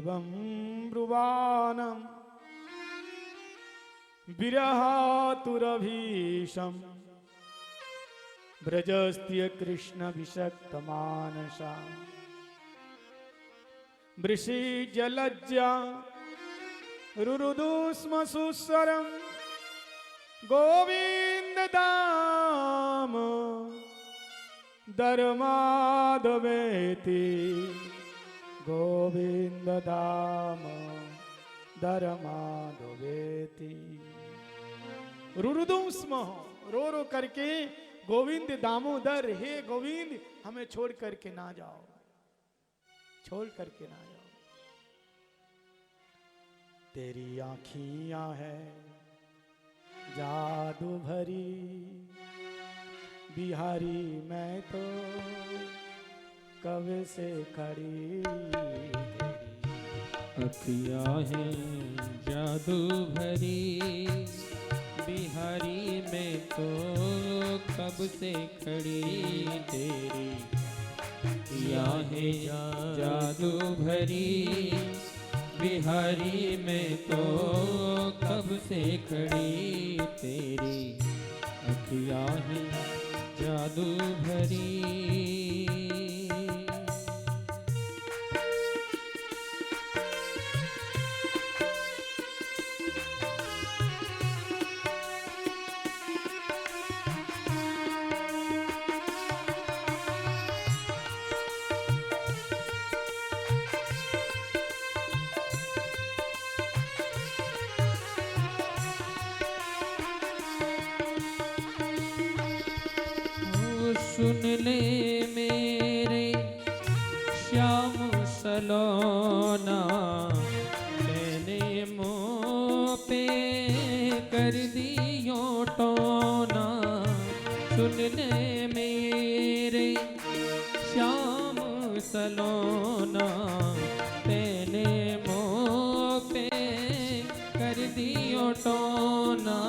एवं ब्रुवाणं विरहातुरभीशं ब्रजस्त्य कृष्ण विषक्तमानसा वृषिजलज्जा रुरुदु स्म सुस्वरं गोविंद दाम धर्माधवेति गोविंद दाम धर्माधवेति। रुरुदु स्म, रो रो करके गोविंद दामोदर, हे गोविंद हमें छोड़ करके ना जाओ, छोड़ करके ना जाओ। तेरी आँखियां है जादू भरी, बिहारी मैं तो कब से खड़ी। अखियाँ हैं जादू भरी, बिहारी में तो कब से खड़ी। तेरी अखियाँ हैं जादू भरी, बिहारी में तो कब से खड़ी। तेरी अखियाँ हैं जादू भरी। सुन ले मेरे श्याम सलोना, मैंने मुँह पे कर दियो टोना। सुन ले मेरे श्याम सलोना, मैंने मुँह पे कर दियो टोना,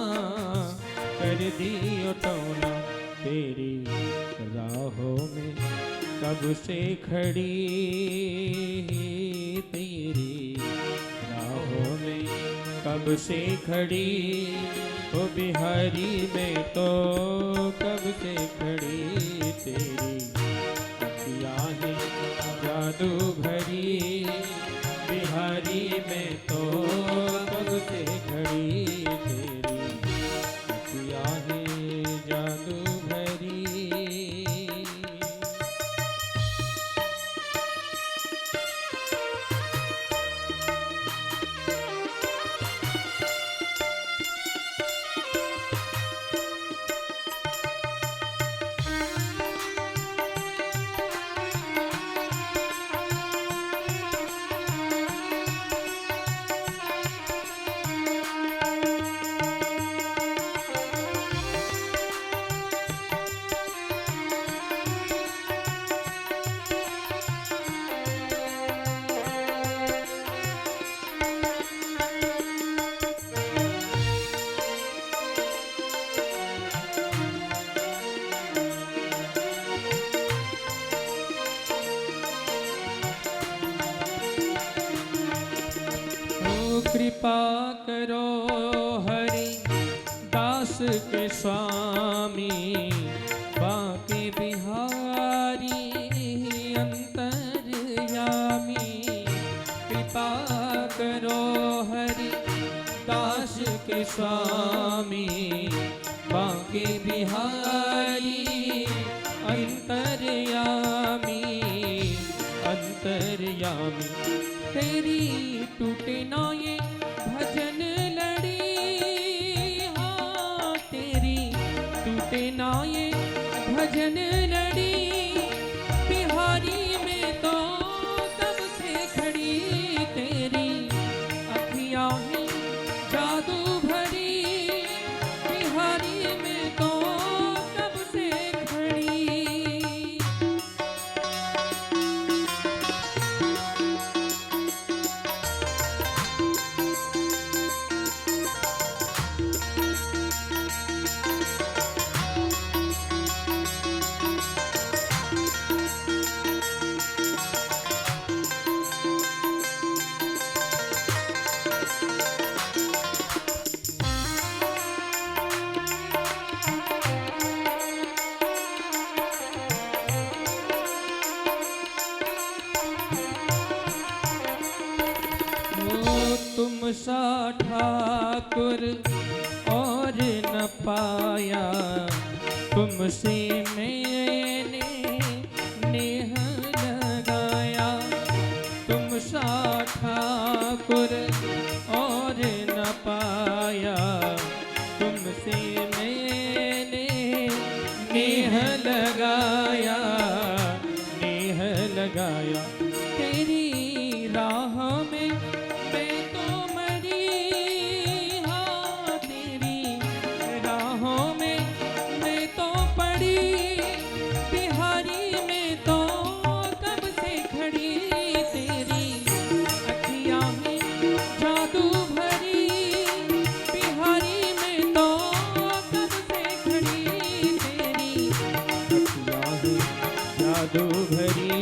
कर दियो टोना। तेरी राहों में कब से खड़ी, तेरी राहों में कब से खड़ी। ओ बिहारी में तो कब से खड़ी। तेरी अखियाँ हैं जादू भरी, बिहारी में तो कब से खड़ी। तेरी अखियाँ हैं जादू भरी। कृपा करो हरि दास के स्वामी, बांके बिहारी अंतर्यामी। कृपा करो हरि दास के स्वामी, बांके बिहारी अंतर्यामी, अंतर्यामी। तेरी टूटे ना ये भजन लड़ी, हाँ तेरी टूटे ना ये भजन लड़ी। बिहारी में तो कब से खड़ी। तेरी अखियाँ हैं जादू भरी, बिहारी में तो कब से खड़ी। सा ठाकुर और न पाया, तुमसे मैंने नेह लगाया। तुम सा ठाकुर और न पाया, तुमसे मैंने नेह लगाया, नेह लगाया। तेरी राह में मैं तो मरी, हाँ तेरी राहों में मैं तो पड़ी, बिहारी में तो कब से खड़ी। तेरी अखियाँ में जादू भरी, बिहारी में तो कब से खड़ी। तेरी अखियाँ में जादू भरी,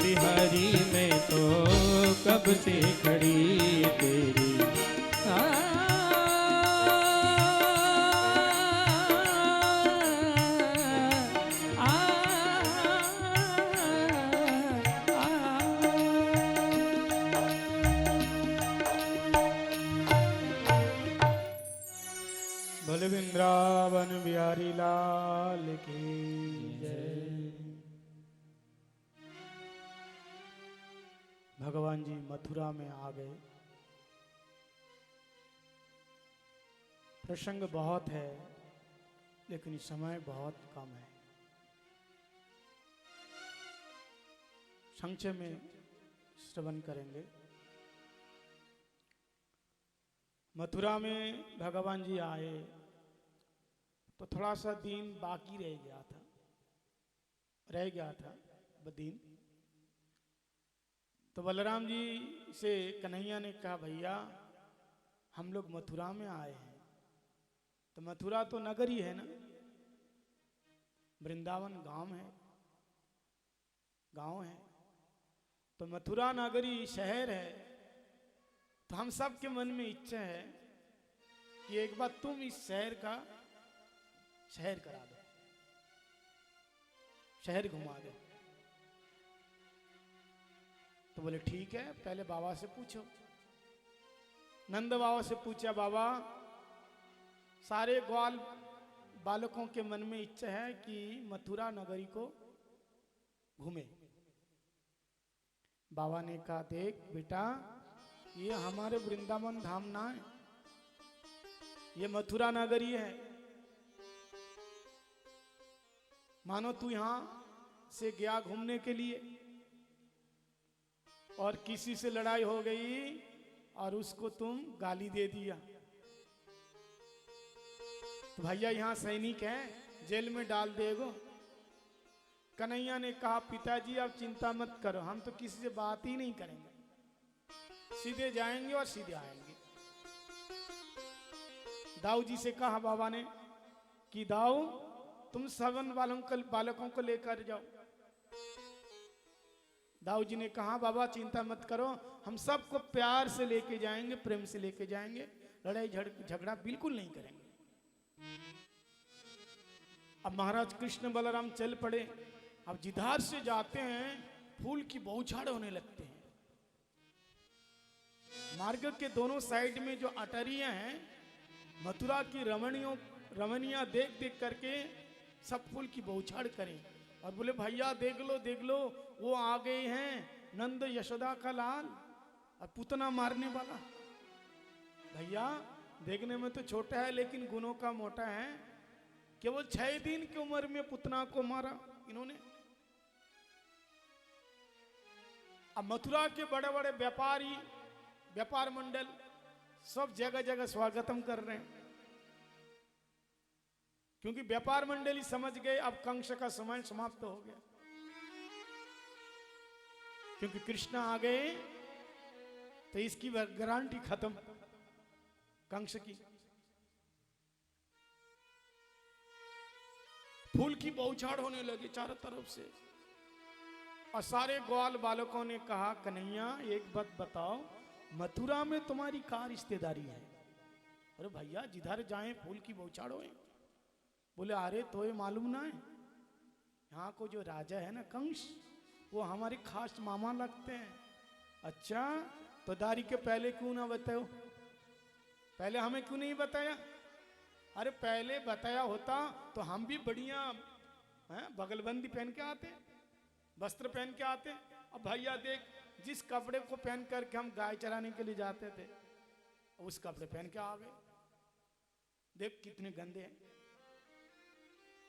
बिहारी में तो कब से खड़ी। तेरी आ, आ, भले वृंदावन बिहारी लाल की जय। भगवान जी मथुरा में आ गए। प्रसंग बहुत है लेकिन समय बहुत कम है। संक्षेप में श्रवण करेंगे। मथुरा में भगवान जी आए तो थोड़ा सा दिन बाकी रह गया था दिन। तो बलराम जी से कन्हैया ने कहा, भैया हम लोग मथुरा में आए हैं। तो मथुरा तो नगर ही है ना, वृंदावन गांव है। तो मथुरा नगरी शहर है। तो हम सब के मन में इच्छा है कि एक बार तुम इस शहर करा दो, शहर घुमा दो। तो बोले ठीक है, पहले बाबा से पूछो। नंद बाबा से पूछा, बाबा सारे ग्वाल बालकों के मन में इच्छा है कि मथुरा नगरी को घूमे। बाबा ने कहा, देख बेटा, ये हमारे वृंदावन धाम ना है, ये मथुरा नगरी है। मानो तू यहां से गया घूमने के लिए और किसी से लड़ाई हो गई और उसको तुम गाली दे दिया। तो भैया यहां सैनिक हैं, जेल में डाल देगो। कन्हैया ने कहा, पिताजी आप चिंता मत करो, हम तो किसी से बात ही नहीं करेंगे, सीधे जाएंगे और सीधे आएंगे। दाऊ जी से कहा बाबा ने कि दाऊ तुम सवन बालकों को लेकर जाओ। दाऊ जी ने कहा, बाबा चिंता मत करो, हम सबको प्यार से लेके जाएंगे, प्रेम से लेके जाएंगे, लड़ाई झगड़ा बिल्कुल नहीं करेंगे। अब महाराज कृष्ण बलराम चल पड़े। अब जिधर से जाते हैं फूल की बौछार होने लगते हैं। मार्ग के दोनों साइड में जो अटरियां हैं, मथुरा की रमणियां देख देख करके सब फूल की बौछार करें और बोले, भैया देख लो वो आ गए हैं नंद यशोदा का लाल और पुतना मारने वाला। भैया देखने में तो छोटा है लेकिन गुणों का मोटा है। केवल 6 दिन की उम्र में पुतना को मारा इन्होंने। अब मथुरा के बड़े बड़े व्यापार मंडल सब जगह जगह स्वागतम कर रहे हैं, क्योंकि व्यापार मंडल ही समझ गए अब कंस का समय समाप्त हो गया, क्योंकि कृष्ण आ गए तो इसकी गारंटी खत्म कंस की। फूल की बौछार होने लगी चारों तरफ से और सारे ग्वाल बालकों ने कहा, कन्हैया एक बात बताओ, मथुरा में तुम्हारी क्या रिश्तेदारी है? अरे भैया जिधर जाएं फूल की बौछार होए। बोले, अरे तो ये मालूम ना है, यहाँ को जो राजा है ना कंस, वो हमारे खास मामा लगते हैं। अच्छा तो दाढ़ी के पहले क्यों ना बताओ? पहले हमें क्यों नहीं बताया? अरे पहले बताया होता तो हम भी बढ़िया बगलबंदी पहन के आते, वस्त्र पहन के आते। अब भैया देख, जिस कपड़े को पहन करके हम गाय चराने के लिए जाते थे, उस कपड़े पहन के आ गए। देख कितने गंदे हैं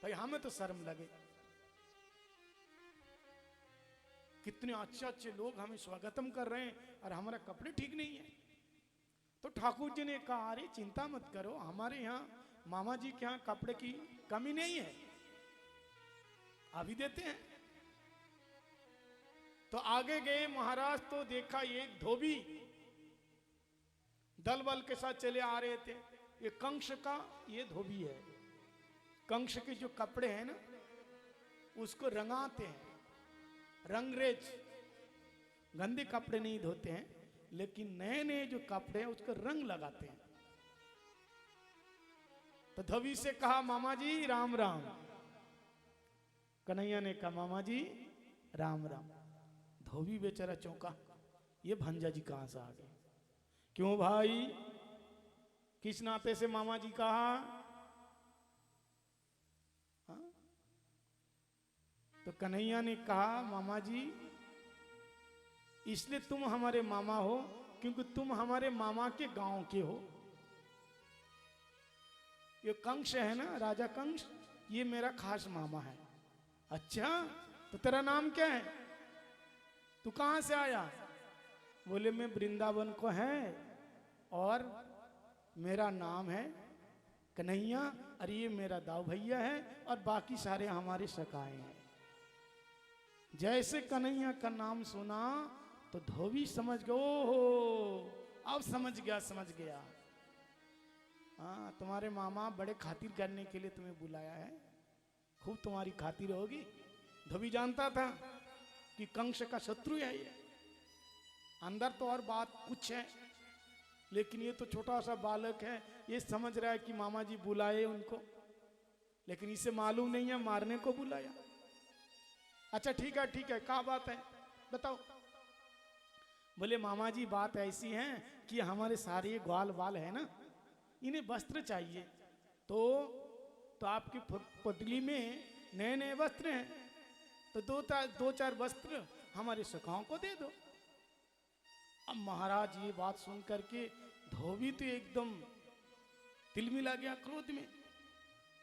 भाई, हमें तो शर्म लगे। कितने अच्छे अच्छे लोग हमें स्वागतम कर रहे हैं और हमारा कपड़े ठीक नहीं है। तो ठाकुर जी ने कहा, अरे चिंता मत करो, हमारे यहाँ मामा जी के यहाँ कपड़े की कमी नहीं है, अभी देते हैं। तो आगे गए महाराज, तो देखा एक धोबी दल बल के साथ चले आ रहे थे। ये कंस का ये धोबी है। कंस के जो कपड़े हैं ना, उसको रंगाते हैं, रंगरेज। गंदे कपड़े नहीं धोते हैं, लेकिन नए नए जो कपड़े हैं उसको रंग लगाते हैं। तो धोबी से कहा, मामा जी राम राम। कन्हैया ने कहा, मामा जी राम राम। धोबी बेचारा चौंका, ये भंजा जी कहां से आ गए? क्यों भाई, किस नाते से मामा जी कहा? हाँ? तो कन्हैया ने कहा, मामा जी इसलिए तुम हमारे मामा हो क्योंकि तुम हमारे मामा के गांव के हो। ये कंस है ना, राजा कंस, ये मेरा खास मामा है। अच्छा, तो तेरा नाम क्या है? तू कहां से आया? बोले मैं वृंदावन को है और मेरा नाम है कन्हैया, और ये मेरा दाऊ भैया है और बाकी सारे हमारे सखाए हैं। जैसे कन्हैया का नाम सुना तो धोबी समझ गया, ओहो अब समझ गया। हाँ, तुम्हारे मामा बड़े खातिर करने के लिए तुम्हें बुलाया है, खूब तुम्हारी खातिर होगी। धोबी जानता था कि कंस का शत्रु है ये। अंदर तो और बात कुछ है, लेकिन ये तो छोटा सा बालक है, ये समझ रहा है कि मामा जी बुलाए उनको, लेकिन इसे मालूम नहीं है मारने को बुलाया। अच्छा ठीक है, क्या बात है बताओ? बोले मामा जी बात ऐसी है कि हमारे सारे ग्वाल बाल है ना, इन्हें वस्त्र चाहिए। तो आपकी पटली में नए नए वस्त्र हैं, तो दो चार वस्त्र हमारे सखाओं को दे दो। अब महाराज ये बात सुन करके धोबी तो एकदम तिलमिला गया क्रोध में।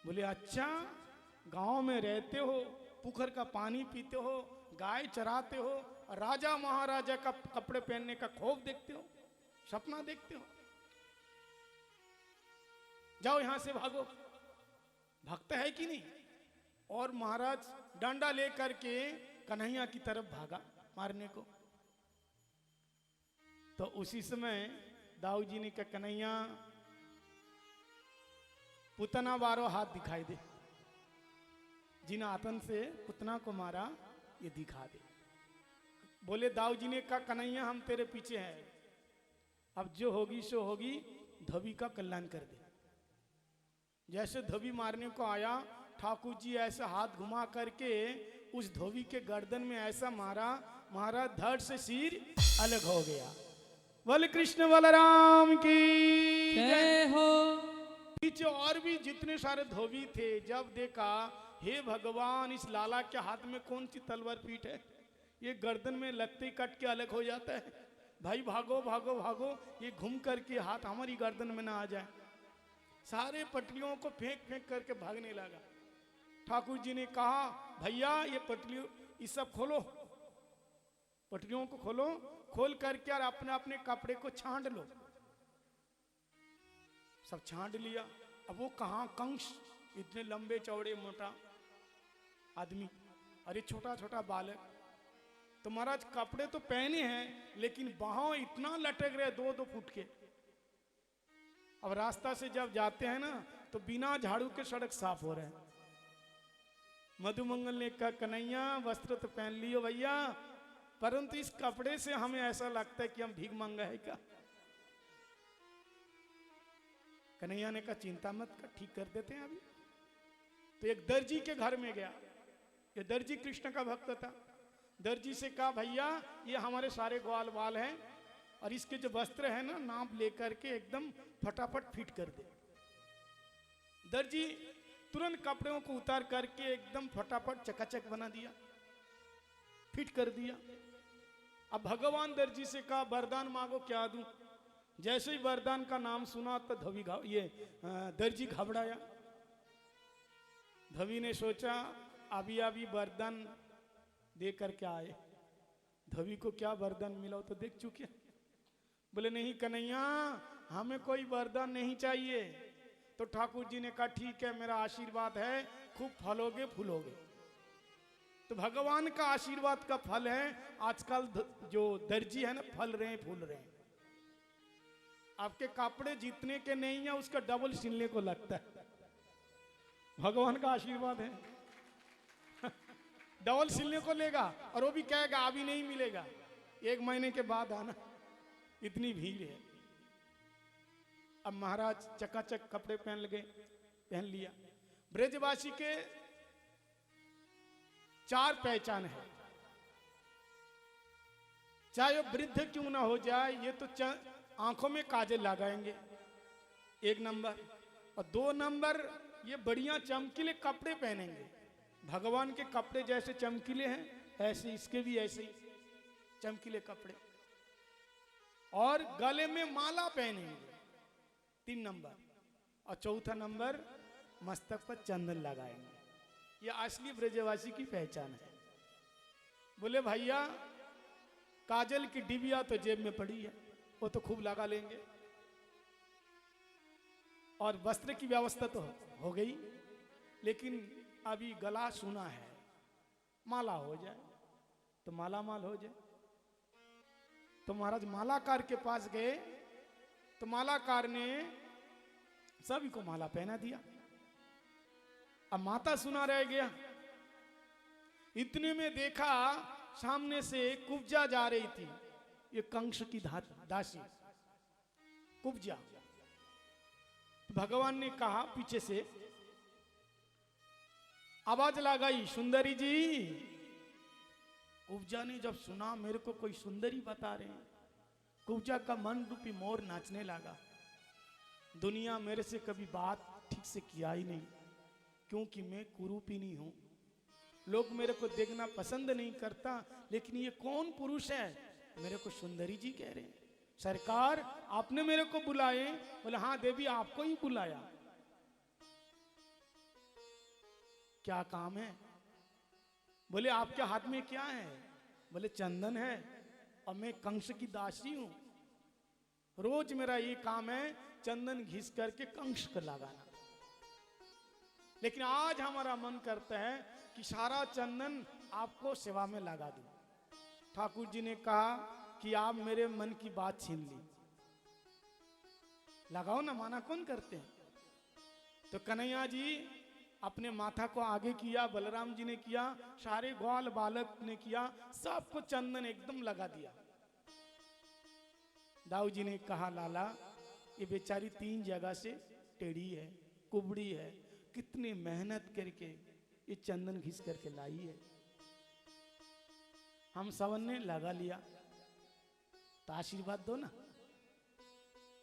बोले अच्छा, गांव में रहते हो, पुखर का पानी पीते हो, गाय चराते हो, और राजा महाराजा का कपड़े पहनने का खौफ देखते हो, सपना देखते हो। जाओ यहां से भागो। भक्त है कि नहीं? और महाराज डंडा लेकर के कन्हैया की तरफ भागा मारने को। तो उसी समय दाऊ जी ने कहा, कन्हैया पुतना बारो हाथ दिखाई दे, जिन आतन से पुतना को मारा ये दिखा दे। बोले दाऊ जी ने कहा, कन्हैया हम तेरे पीछे हैं, अब जो होगी सो होगी, धोबी का कल्याण कर दे। जैसे धोबी मारने को आया, ठाकुर जी ऐसा हाथ घुमा करके उस धोबी के गर्दन में ऐसा मारा, महाराज धड़ से सिर अलग हो गया। बोले कृष्ण बलराम की जय हो। पीछे और भी जितने सारे धोबी थे, जब देखा हे भगवान, इस लाला के हाथ में कौन सी तलवार पीठ है, ये गर्दन में लगते कट के अलग हो जाता है। भाई भागो भागो भागो, ये घूम करके हाथ हमारी गर्दन में ना आ जाए। सारे पटलियों को फेंक फेंक करके भागने लगा। ठाकुर जी ने कहा, भैया ये पटली ये सब खोलो, पटलियों को खोलो, खोल करके और अपने अपने कपड़े को छांट लो। सब छांट लिया। अब वो कहाँ कंस, इतने लंबे चौड़े मोटा आदमी, अरे छोटा छोटा बालक। तो महाराज कपड़े तो पहने हैं, लेकिन बाहों इतना लटक रहे 2-2 फुट के। अब रास्ता से जब जाते हैं ना, तो बिना झाड़ू के सड़क साफ हो रहे हैं। मधुमंगल ने कहा, कन्हैया वस्त्र तो पहन लियो भैया, परंतु इस कपड़े से हमें ऐसा लगता है कि हम भीख मांगा है क्या। कन्हैया ने कहा, चिंता मत कर, ठीक कर देते हैं अभी। तो एक दर्जी के घर में गया। ये दर्जी कृष्ण का भक्त था। दर्जी से कहा, भैया ये हमारे सारे ग्वाल बाल हैं, और इसके जो वस्त्र है ना नाप लेकर के एकदम फटाफट फिट कर दे। दर्जी तुरंत कपड़ों को उतार करके एकदम फटाफट चकाचक बना दिया, फिट कर दिया। अब भगवान दर्जी से कहा वरदान मांगो क्या दूं। जैसे ही वरदान का नाम सुना तो दर्जी घबराया। धवी ने सोचा अभी अभी वरदान दे करके आए, धवी को क्या वरदान मिला तो देख चुके। बोले नहीं कन्हैया हमें कोई वरदान नहीं चाहिए। तो ठाकुर जी ने कहा ठीक है मेरा आशीर्वाद है, खूब फलोगे फूलोगे। तो भगवान का आशीर्वाद का फल है आजकल जो दर्जी है ना फल रहे हैं फूल रहे हैं। आपके कपड़े जितने के नहीं है उसका डबल सिलने को लगता है, भगवान का आशीर्वाद है। डबल सिलने को लेगा और वो भी कहेगा अभी नहीं मिलेगा, 1 महीने के बाद आना, इतनी भीड़ है। अब महाराज चकाचक कपड़े पहन लिया। ब्रजवासी के 4 पहचान है, चाहे वो वृद्ध क्यों ना हो जाए, ये तो आंखों में काजल लगाएंगे 1 नंबर, और 2 नंबर ये बढ़िया चमकीले कपड़े पहनेंगे। भगवान के कपड़े जैसे चमकीले हैं ऐसे इसके भी ऐसे ही चमकीले कपड़े, और गले में माला पहनेंगे 3 नंबर, और 4था नंबर मस्तक पर चंदन लगाएंगे। ये असली ब्रजवासी की पहचान है। बोले भैया काजल की डिबिया तो जेब में पड़ी है, वो तो खूब लगा लेंगे, और वस्त्र की व्यवस्था तो हो गई, लेकिन अभी गला सुना है, माला हो जाए तो माला हो जाए। तो महाराज मालाकार के पास गए तो मालाकार ने सभी को माला पहना दिया। अब माता सुना रह गया। इतने में देखा सामने से कुब्जा जा रही थी, ये कंस की दासी कुब्जा। भगवान ने कहा पीछे से आवाज लगाई सुंदरी जी। कुब्जा ने जब सुना मेरे को कोई सुंदरी बता रहे हैं, कुब्जा का मन रूपी मोर नाचने लगा। दुनिया मेरे से कभी बात ठीक से किया ही नहीं, क्योंकि मैं कुरूपिनी हूं, लोग मेरे को देखना पसंद नहीं करता, लेकिन ये कौन पुरुष है मेरे को सुंदरी जी कह रहे हैं। सरकार आपने मेरे को बुलाए? बोले हाँ देवी आपको ही बुलाया। क्या काम है? बोले आपके हाथ में क्या है? बोले चंदन है, और मैं कंस की दासी हूं, रोज मेरा ये काम है चंदन घिस करके कंस को लगाना। लेकिन आज हमारा मन करता है कि सारा चंदन आपको सेवा में लगा दूं। ठाकुर जी ने कहा कि आप मेरे मन की बात छीन ली, लगाओ ना, माना कौन करते हैं। तो कन्हैया जी अपने माथा को आगे किया, बलराम जी ने किया, सारे ग्वाल बालक ने किया, सबको चंदन एकदम लगा दिया। दाऊ जी ने कहा लाला ये बेचारी 3 जगह से टेढ़ी है, कुबड़ी है, कितनी मेहनत करके ये चंदन घिस करके लाई है, हम सबन ने लगा लिया, तो आशीर्वाद दो ना।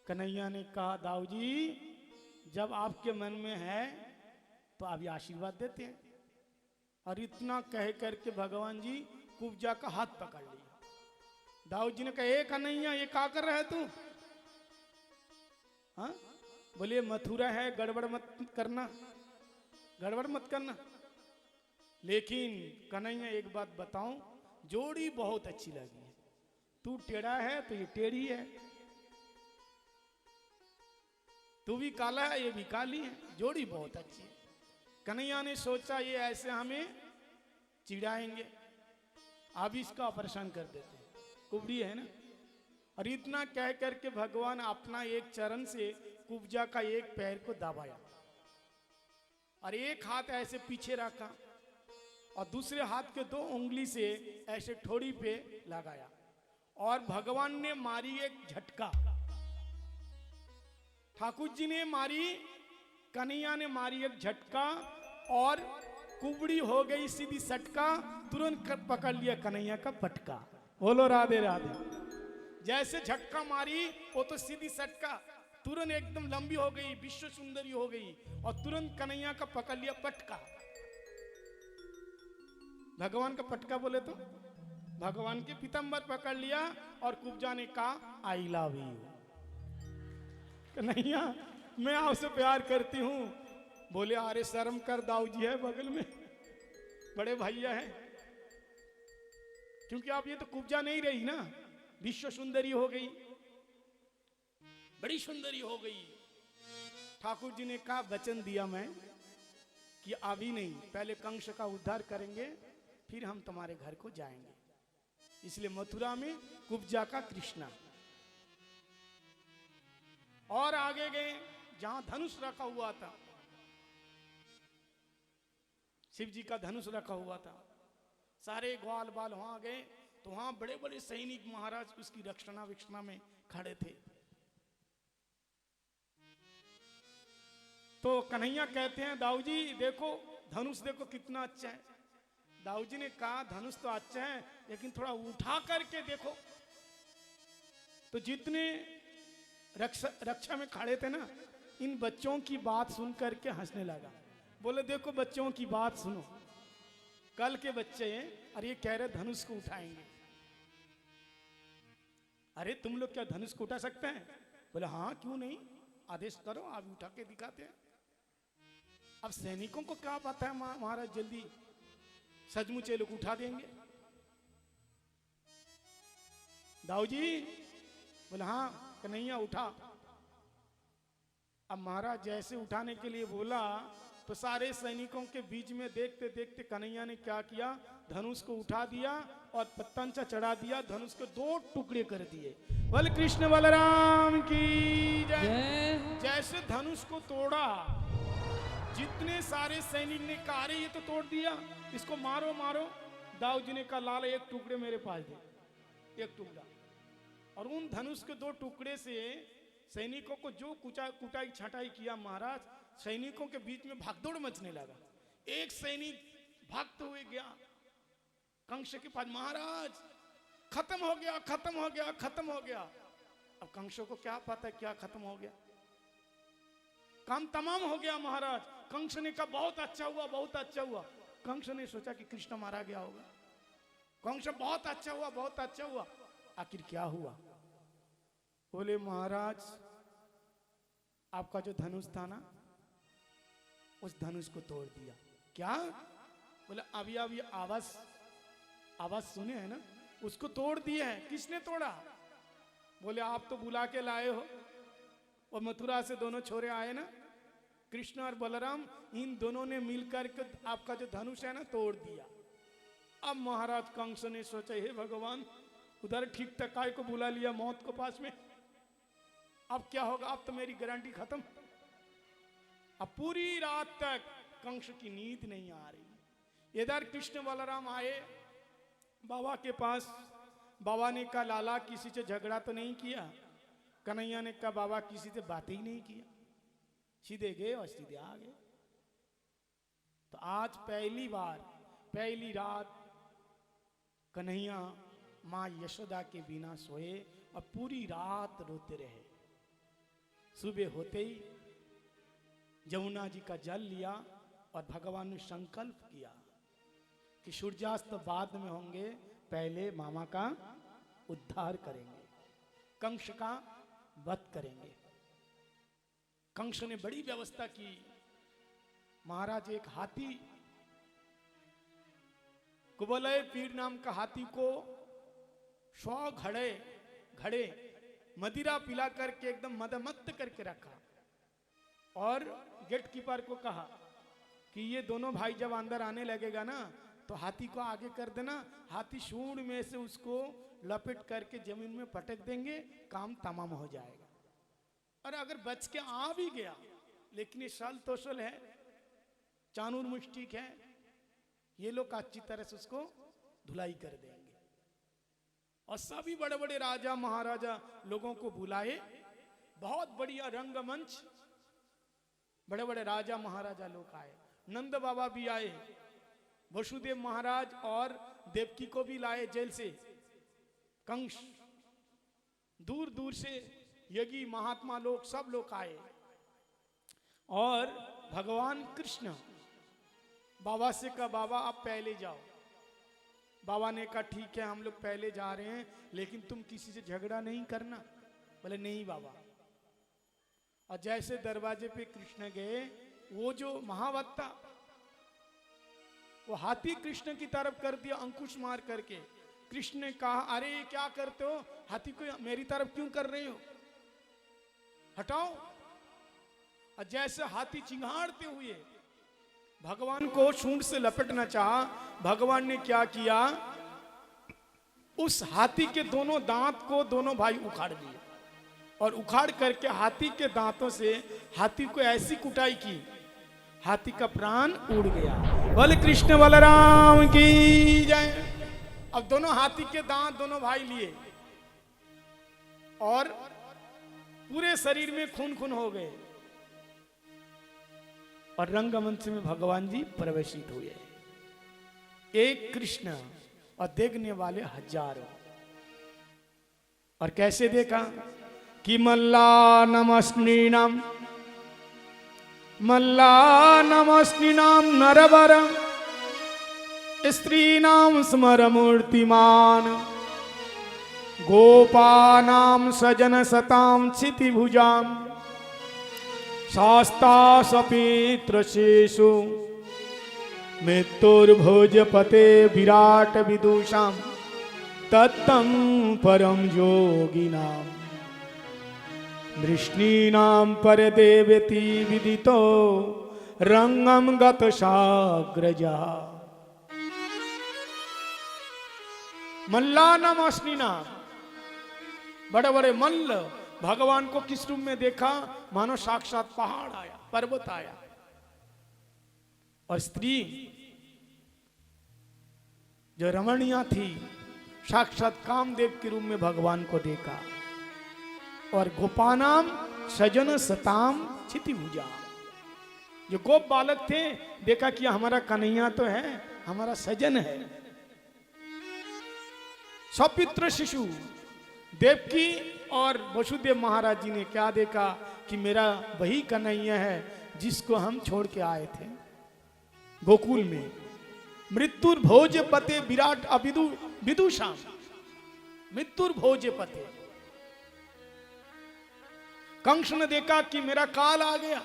कन्हैया ने कहा दाऊ जी जब आपके मन में है तो अभी आशीर्वाद देते हैं। और इतना कह करके भगवान जी कुब्जा का हाथ पकड़ लिया। दाऊ जी ने कहा ए कन्हैया ये क्या कर रहा है तू? हाँ बोले मथुरा है, गड़बड़ मत करना, गड़बड़ मत करना। लेकिन कन्हैया एक बात बताऊं, जोड़ी बहुत अच्छी लगी है, तू टेढ़ा है तो ये टेढ़ी है, तू भी काला है ये भी काली है, जोड़ी बहुत अच्छी है। कन्हैया ने सोचा ये ऐसे हमें चिढ़ाएंगे, अब इसका ऑपरेशन कर देते हैं, कुबड़ी है ना। और इतना कह करके भगवान अपना एक चरण से कुब्जा का एक पैर को दबाया, और एक हाथ ऐसे पीछे रखा, और दूसरे हाथ के 2 उंगली से ऐसे ठोड़ी पे लगाया, और भगवान ने मारी एक झटका। ठाकुर जी ने मारी, कन्हैया ने मारी एक झटका, और कुबड़ी हो गई सीधी सटका, तुरंत पकड़ लिया कन्हैया का पटका। बोलो राधे राधे। जैसे झटका मारी वो तो सीधी सटका तुरंत एकदम लंबी हो गई, विश्व सुंदरी हो गई, और तुरंत कन्हैया का पकड़ लिया पटका। भगवान का पटका बोले तो भगवान के पीताम्बर पकड़ लिया और कुब्जा ने कहा आई लव यू। कन्हैया मैं आपसे प्यार करती हूं। बोले अरे शर्म कर, दाऊ जी है बगल में, बड़े भैया हैं। क्योंकि आप ये तो कुब्जा नहीं रही ना, विश्व सुंदरी हो गई, बड़ी सुंदरी हो गई। ठाकुर जी ने कहा वचन दिया मैं कि अभी नहीं, पहले कंस का उद्धार करेंगे फिर हम तुम्हारे घर को जाएंगे। इसलिए मथुरा में कुब्जा का कृष्णा। और आगे गए जहां धनुष रखा हुआ था, शिव जी का धनुष रखा हुआ था, सारे ग्वाल बाल वहां गए तो वहां बड़े बड़े सैनिक महाराज उसकी रक्षणा विक्षणा में खड़े थे। तो कन्हैया कहते हैं दाऊ जी देखो धनुष देखो कितना अच्छा है। दाऊ जी ने कहा धनुष तो अच्छा है लेकिन थोड़ा उठा करके देखो। तो जितने रक्षा में खड़े थे ना, इन बच्चों की बात सुन करके हंसने लगा। बोले देखो बच्चों की बात सुनो, कल के बच्चे हैं और ये कह रहे धनुष को उठाएंगे। अरे तुम लोग क्या धनुष को उठा सकते हैं? बोले हाँ क्यों नहीं, आदेश करो, आप उठा के दिखाते हैं। अब सैनिकों को क्या पता है महाराज जल्दी सचमुच ये लोग उठा देंगे। दाऊ जी बोले हाँ कन्हैया उठा। अब महाराज जैसे उठाने के लिए बोला तो सारे सैनिकों के बीच में देखते देखते कन्हैया ने क्या किया, धनुष को उठा दिया और पत्तंचा चढ़ा दिया, धनुष को 2 टुकड़े कर दिए। बल कृष्ण बलराम की जय। जैसे धनुष को तोड़ा, जितने सारे सैनिक ने कहा ये तो तोड़ दिया, इसको मारो मारो। दाऊ जी ने कहा लाल एक टुकड़े मेरे पास दे, एक टुकड़ा। और उन धनुष के 2 टुकड़े से सैनिकों को जो कुटाई छटाई किया महाराज, सैनिकों के बीच में भागदौड़ मचने लगा। एक सैनिक भागते हुए गया कंस के पास, महाराज खत्म हो गया खत्म हो गया खत्म हो गया। अब कंस को क्या पता क्या खत्म हो गया, काम तमाम हो गया महाराज। कंस ने कहा बहुत अच्छा हुआ बहुत अच्छा हुआ। कंस ने सोचा कि कृष्ण मारा गया होगा। कंस बहुत अच्छा हुआ बहुत अच्छा हुआ। आखिर क्या हुआ? बोले महाराज आपका जो धनुष था ना, उस धनुष को तोड़ दिया। क्या? बोले अभी अभी आवाज सुने है ना, उसको तोड़ दिया है। किसने तोड़ा? बोले आप तो बुला के लाए हो, और मथुरा से दोनों छोरे आए ना, कृष्ण और बलराम, इन दोनों ने मिलकर के आपका जो धनुष है ना तोड़ दिया। अब महाराज कंस ने सोचा हे भगवान, उधर ठीक टकाई को बुला लिया मौत को पास में, अब क्या होगा? अब तो मेरी गारंटी खत्म। अब पूरी रात तक कंस की नींद नहीं आ रही। इधर कृष्ण बलराम आए बाबा के पास। बाबा ने कहा लाला किसी से झगड़ा तो नहीं किया? कन्हैया ने कहा बाबा किसी से बात ही नहीं किया। सीधे गए और सीधे आ गए। तो आज पहली बार पहली रात कन्हैया मां यशोदा के बिना सोए और पूरी रात रोते रहे। सुबह होते ही यमुना जी का जल लिया और भगवान ने संकल्प किया कि सूर्यास्त बाद में होंगे, पहले मामा का उद्धार करेंगे, कंस का वध करेंगे। कंस ने बड़ी व्यवस्था की। महाराज एक हाथी, कुबलय पीर नाम का हाथी को 100 घड़े मदिरा पिला करके एकदम मदमत्त करके रखा, और गेट कीपर को कहा कि ये दोनों भाई जब अंदर आने लगेगा ना तो हाथी को आगे कर देना, हाथी सूंड में से उसको लपेट करके जमीन में पटक देंगे, काम तमाम हो जाएगा। और अगर बच के आ भी गया, लेकिन ये सल तोसल है, चानूर मुष्टिक है, ये लोग अच्छी तरह से उसको धुलाई कर देंगे। और सभी बड़े बड़े राजा महाराजा लोगों को बुलाए, बहुत बढ़िया रंगमंच, बड़े बड़े राजा महाराजा लोग आए, नंद बाबा भी आए, वसुदेव महाराज और देवकी को भी लाए जेल से। कंस दूर दूर से योगी महात्मा लोग सब लोग आए और भगवान कृष्ण बाबा से कहा, बाबा आप पहले जाओ। बाबा ने कहा ठीक है हम लोग पहले जा रहे हैं, लेकिन तुम किसी से झगड़ा नहीं करना। बोले नहीं बाबा। और जैसे दरवाजे पे कृष्ण गए, वो जो महावत्ता वो हाथी कृष्ण की तरफ कर दिया अंकुश मार करके। कृष्ण ने कहा अरे क्या करते हो, हाथी को मेरी तरफ क्यों कर रहे हो, हटाओ। और जैसे हाथी चिंगाड़ते हुए भगवान को सूंड से लपेटना चाहा, भगवान ने क्या किया, उस हाथी के दोनों दांत को दोनों भाई उखाड़ दिए और उखाड़ करके हाथी के दांतों से हाथी को ऐसी कुटाई की, हाथी का प्राण उड़ गया। बोले कृष्ण बलराम की जय। अब दोनों हाथी के दांत दोनों भाई लिए और पूरे शरीर में खून खून हो गए और रंगमंच में भगवान जी प्रवेशित हुए। एक कृष्ण और देखने वाले हजारों। और कैसे देखा कि मल्लानमस्नीनाम नरवर स्त्रीणाम स्मरमूर्तिमान गोपानाम सजन सताम क्षितिभुजाम शास्ता सपीत्रशेषु मृत्युर्भोजपते विराट विदुषाम तत्तं परम योगिनाम वृष्णीनां परदेवती विदितो रंगम गत साग्रजा। मल्लानाम अस्नीनाम, बड़े बड़े मल्ल भगवान को किस रूप में देखा, मानो साक्षात पहाड़ आया, पर्वत आया। और स्त्री जो रमणीय थी, साक्षात कामदेव के रूप में भगवान को देखा। और गोपानाम सजन सताम क्षितिभुजा, जो गोप बालक थे देखा कि हमारा कन्हैया तो है, हमारा सजन है। सपित्र शिशु देवकी और वसुदेव महाराज जी ने क्या देखा कि मेरा वही कन्हैया है जिसको हम छोड़ के आए थे गोकुल में। मृत्युर्भोज पते विराट अविदु विदुषाम, मृत्युर्भोज पते। कंस ने देखा कि मेरा काल आ गया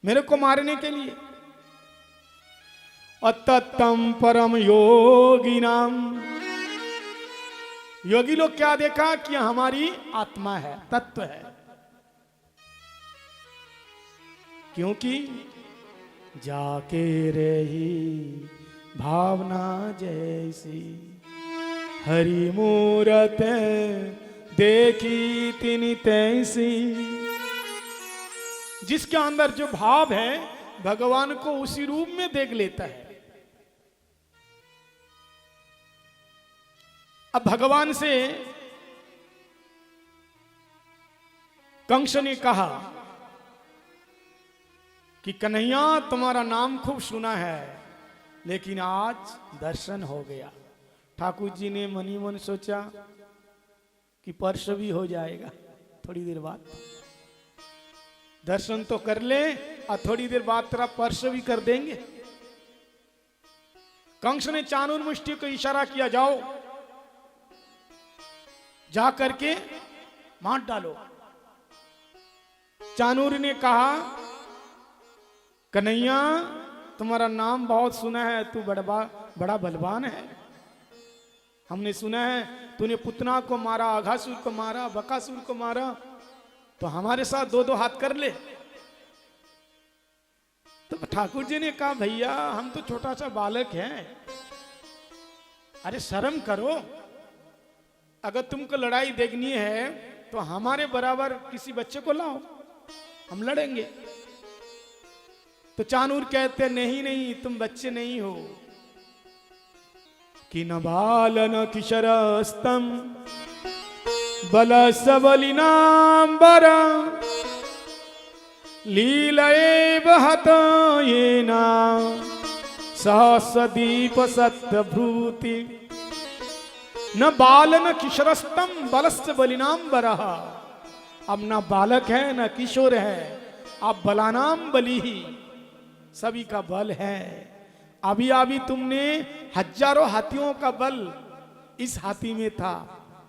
मेरे को मारने के लिए। अतत्तम परम योगी नाम, योगी लोग क्या देखा कि हमारी आत्मा है, तत्व है। क्योंकि जाके रही भावना जैसी हरि मूरत देखी तिनि तैसी। जिसके अंदर जो भाव है भगवान को उसी रूप में देख लेता है। अब भगवान से कंस ने कहा कि कन्हैया तुम्हारा नाम खूब सुना है, लेकिन आज दर्शन हो गया। ठाकुर जी ने मनी मन सोचा कि परसों भी हो जाएगा, थोड़ी देर बाद दर्शन तो कर ले और थोड़ी देर बाद तेरा परसों भी कर देंगे। कंस ने चाणूर मुष्टि को इशारा किया, जाओ जा करके मार डालो। चाणूर ने कहा कन्हैया तुम्हारा नाम बहुत सुना है, तू बड़ा बलवान है। हमने सुना है तूने पुतना को मारा, अघासुर को मारा, बकासुर को मारा, तो हमारे साथ दो दो हाथ कर ले। तो ठाकुर जी ने कहा भैया हम तो छोटा सा बालक हैं, अरे शर्म करो। अगर तुमको लड़ाई देखनी है तो हमारे बराबर किसी बच्चे को लाओ, हम लड़ेंगे। तो चाणूर कहते नहीं नहीं तुम बच्चे नहीं हो। कि न बाल न किशोरस्तम बल सबलिनांबर लीलएव हत येना सहस्रदीप सत्यभूति न बाल न किशोरस्तम बलस्य बलिनाम बरहा। अब ना बालक है न किशोर है, अब बलानाम बली ही, सभी का बल है। अभी अभी तुमने हजारों हाथियों का बल इस हाथी में था,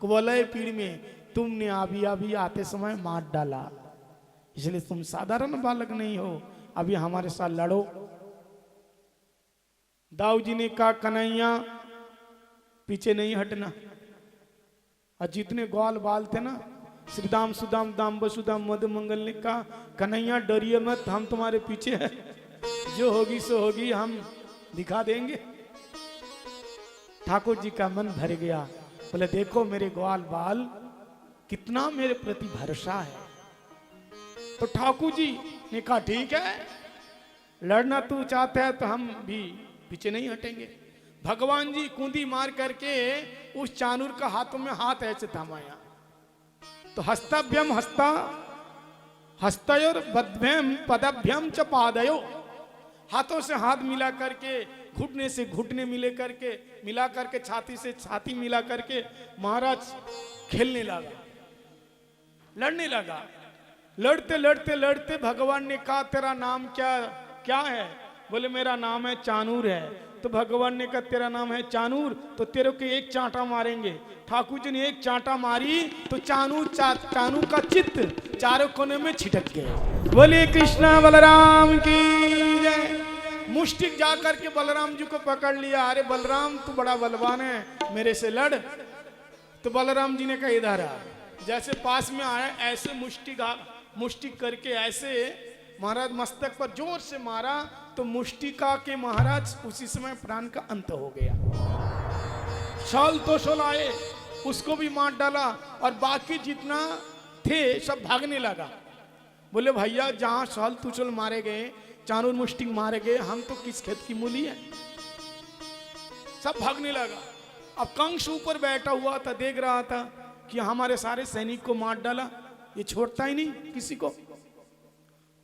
कुवलय पीढ़ में, तुमने अभी अभी आते समय मार डाला, इसलिए तुम साधारण बालक नहीं हो, अभी हमारे साथ लड़ो। दाऊ जी ने कहा कन्हैया पीछे नहीं हटना, और जितने ग्वाल बाल थे ना, श्रीदाम सुदाम दाम वसुदाम मधु मंगल ने कहा कन्हैया डरिए मत, हम तुम्हारे पीछे हैं, जो होगी सो होगी, हम दिखा देंगे। ठाकुर जी का मन भर गया, बोले देखो मेरे ग्वाल बाल कितना मेरे प्रति भरोसा है। तो ठाकुर जी ने कहा ठीक है, लड़ना तू चाहता है तो हम भी पीछे नहीं हटेंगे। भगवान जी कूंदी मार करके उस चानूर का हाथों में हाथ ऐसे थमाया, तो हस्ताभ्यम हस्ता हस्तयोर बद्भ्यम पदभ्यम च पादयो, हाथों से हाथ मिला करके, घुटने से घुटने मिला करके छाती से छाती मिला करके महाराज खेलने लगा, लड़ने लगा। लड़ते लड़ते लड़ते भगवान ने कहा तेरा नाम क्या है? बोले मेरा नाम है चानूर है। तो भगवान ने कहा तेरा नाम है चानूर, तो तेरे को एक चांटा मारेंगे। ठाकुर जी ने एक चांटा मारी तो चानू का चित्त चारों कोने में छिटक गए। बोले कृष्णा बलराम की जय। मुष्टिक जाकर के बलराम जी को पकड़ लिया, अरे बलराम तू बड़ा बलवान है, मेरे से लड़। तो बलराम जी ने कहा इधर आ। जैसे पास में आया ऐसे मुष्टिक करके ऐसे महाराज मस्तक पर जोर से मारा, तो मुष्टिका के महाराज उसी समय प्राण का अंत हो गया। शाल तो शाल आए, उसको भी मार डाला, और बाकी जितना थे सब भागने लगा। बोले भैया जहां शाल तुचल मारे गए, चानूर मुष्टिक मारे गए, हम तो किस खेत की मूली है। सब भागने लगा। अब कंस ऊपर बैठा हुआ था, देख रहा था कि हमारे सारे सैनिक को मार डाला, ये छोड़ता ही नहीं किसी को।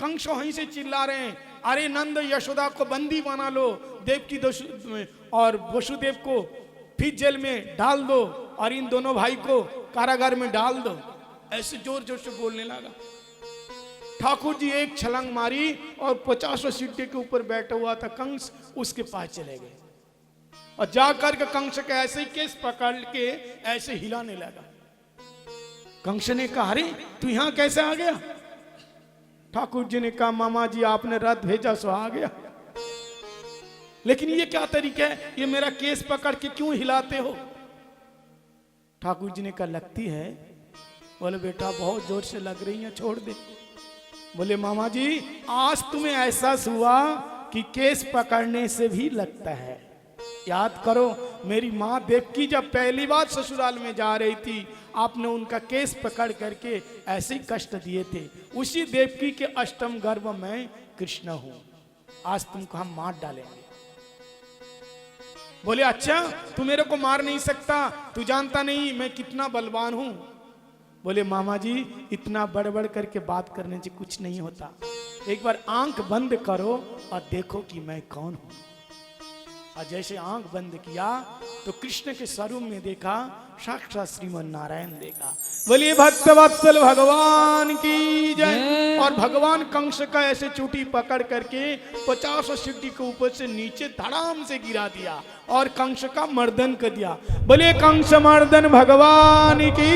कंस वहीं से चिल्ला रहे हैं, अरे नंद यशोदा को बंदी बना लो, देवकी और वसुदेव को फिर जेल में डाल दो, और इन दोनों भाई को कारागार में डाल दो। ऐसे जोर जोर से बोलने लगा। ठाकुर जी एक छलांग मारी और 50 सीढ़ी के ऊपर बैठा हुआ था कंस, उसके पास चले गए और जाकर के कंस के ऐसे ही केस पकड़ के ऐसे हिलाने लगा। कंस ने कहा अरे तू यहां कैसे आ गया? ठाकुर जी ने कहा मामा जी आपने रथ भेजा सो आ गया। लेकिन ये क्या तरीका है, ये मेरा केस पकड़ के क्यों हिलाते हो? ठाकुर जी ने कहा लगती है। बोले बेटा बहुत जोर से लग रही है, छोड़ दे। बोले मामा जी आज तुम्हें एहसास हुआ कि केस पकड़ने से भी लगता है। याद करो मेरी माँ देवकी जब पहली बार ससुराल में जा रही थी, आपने उनका केस पकड़ करके ऐसे ही कष्ट दिए थे। उसी देवकी के अष्टम गर्भ में कृष्ण हूं, आज तुमको हम मार डालेंगे। बोले अच्छा तू मेरे को मार नहीं सकता, तू जानता नहीं मैं कितना बलवान हूं। बोले मामा जी इतना बड़बड़ करके बात करने से कुछ नहीं होता, एक बार आंख बंद करो और देखो कि मैं कौन हूं। और जैसे आंख बंद किया तो कृष्ण के स्वरूप में देखा, साक्षात श्रीमन नारायण देखा। बोलिए भक्त वत्सल भगवान की जय। और भगवान कंस का ऐसे चूटी पकड़ करके 50 सीढ़ी के ऊपर से नीचे धड़ाम से गिरा दिया और कंस का मर्दन कर दिया। बोलिए कंस मर्दन भगवान की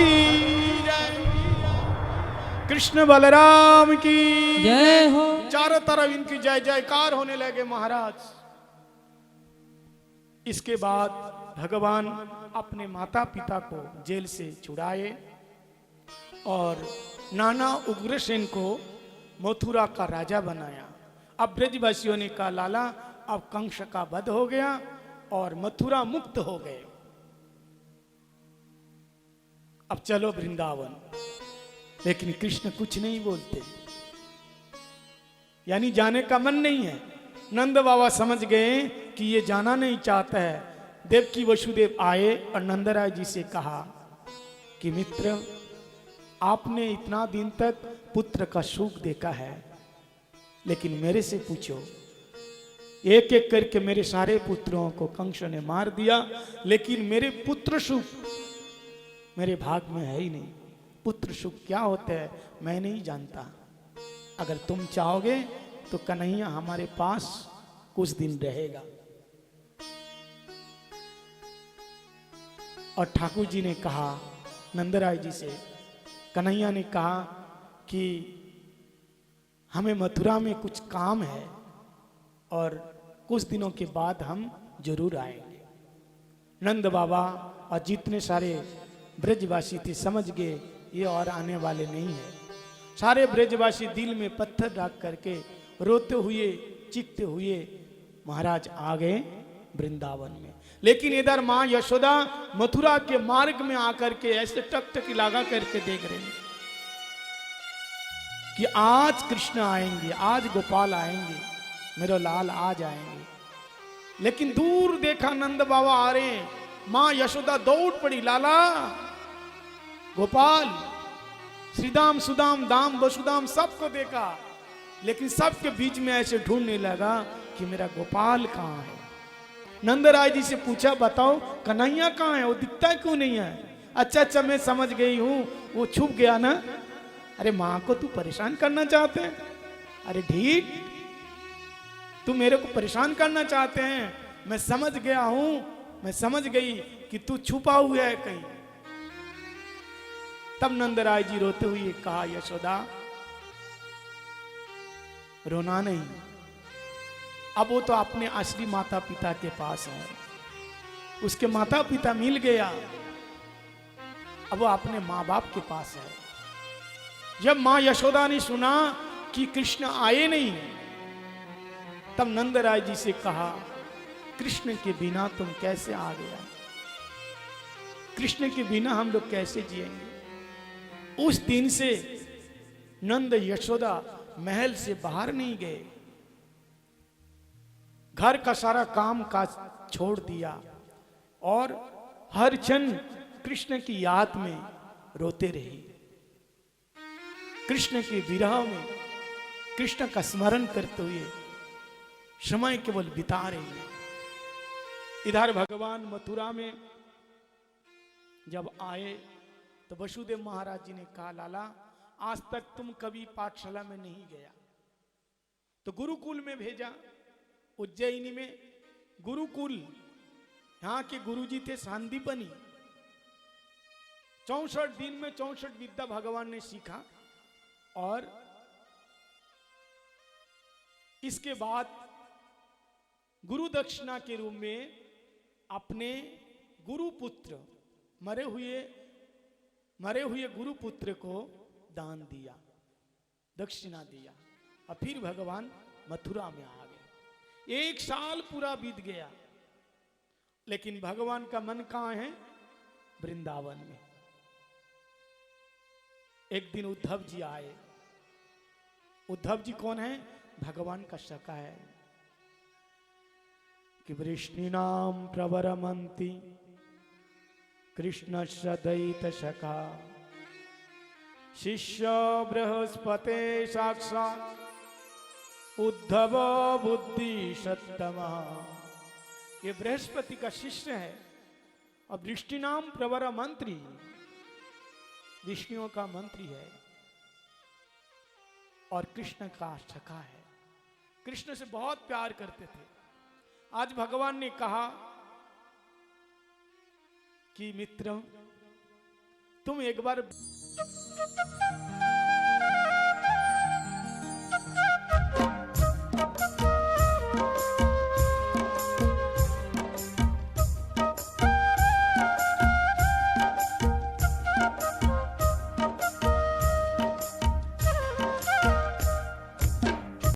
जय। कृष्ण बलराम की जय हो। चारों तरफ इनकी जय जयकार होने लगे महाराज। इसके बाद भगवान अपने माता पिता को जेल से छुड़ाए और नाना उग्रसेन को मथुरा का राजा बनाया। अब ब्रजवासियों ने कहा लाला अब कंस का वध हो गया और मथुरा मुक्त हो गए, अब चलो वृंदावन। लेकिन कृष्ण कुछ नहीं बोलते, यानी जाने का मन नहीं है। नंद बाबा समझ गए कि ये जाना नहीं चाहता है। देवकी वसुदेव आए और नंदराय जी से कहा कि मित्र आपने इतना दिन तक पुत्र का सुख देखा है, लेकिन मेरे से पूछो एक एक करके मेरे सारे पुत्रों को कंस ने मार दिया, लेकिन मेरे पुत्र सुख मेरे भाग में है ही नहीं। पुत्र सुख क्या होता है मैं नहीं जानता। अगर तुम चाहोगे तो कन्हैया हमारे पास कुछ दिन रहेगा। और ठाकुर जी ने कहा नंदराय जी से, कन्हैया ने कहा कि हमें मथुरा में कुछ काम है और कुछ दिनों के बाद हम जरूर आएंगे। नंद बाबा और जितने सारे ब्रजवासी थे समझ गए ये और आने वाले नहीं है। सारे ब्रजवासी दिल में पत्थर रख करके रोते हुए चीखते हुए महाराज आ गए वृंदावन में। लेकिन इधर मां यशोदा मथुरा के मार्ग में आकर के ऐसे टकटकी लगा करके देख रहे हैं कि आज कृष्ण आएंगे, आज गोपाल आएंगे, मेरा लाल आ जाएंगे। लेकिन दूर देखा नंद बाबा आ रहे हैं, मां यशोदा दौड़ पड़ी, लाला गोपाल श्रीदाम सुदाम दाम वसुदाम सबको देखा, लेकिन सबके बीच में ऐसे ढूंढने लगा कि मेरा गोपाल कहां है। नंदराय जी से पूछा बताओ कन्हैया कहां है, वो दिखता क्यों नहीं है। अच्छा मैं समझ गई हूं, वो छुप गया ना। अरे मां को तू परेशान करना चाहते हैं, अरे ढीठ तू मेरे को परेशान करना चाहते हैं। मैं समझ गया हूं, मैं समझ गई कि तू छुपा हुआ है कहीं। तब नंदराय जी रोते हुए कहा यशोदा रोना नहीं, अब वो तो अपने असली माता पिता के पास है, उसके माता पिता मिल गया, अब वो अपने माँ बाप के पास है। जब मां यशोदा ने सुना कि कृष्ण आए नहीं, तब नंदराय जी से कहा कृष्ण के बिना तुम कैसे आ गया, कृष्ण के बिना हम लोग कैसे जिएंगे। उस दिन से नंद यशोदा महल से बाहर नहीं गए, घर का सारा काम काज छोड़ दिया और हर क्षण कृष्ण की याद में रोते रहे, कृष्ण के विरह में कृष्ण का स्मरण करते हुए समय केवल बिता रहे हैं। इधर भगवान मथुरा में जब आए तो वसुदेव महाराज जी ने कहा लाला आज तक तुम कभी पाठशाला में नहीं गया, तो गुरुकुल में भेजा। उज्जैनी में गुरुकुल, यहाँ के गुरुजी थे सांदीपनी। 64 दिन में 64 विद्या भगवान ने सीखा और इसके बाद गुरु दक्षिणा के रूप में अपने गुरुपुत्र मरे हुए गुरुपुत्र को दान दिया, दक्षिणा दिया और फिर भगवान मथुरा में आ गए। 1 साल पूरा बीत गया, लेकिन भगवान का मन कहां है, वृंदावन में। एक दिन उद्धव जी आए। उद्धव जी कौन है, भगवान का सखा है। कि वृष्णिनाम प्रवरमंती कृष्ण सदैत सखा शिष्य बृहस्पते साक्षात् उद्धव बुद्धि सत्तमा। ये बृहस्पति का शिष्य है और वृष्णिनाम प्रवर मंत्री, विष्णुओं का मंत्री है और कृष्ण का सखा है। कृष्ण से बहुत प्यार करते थे। आज भगवान ने कहा कि मित्र तुम एक बार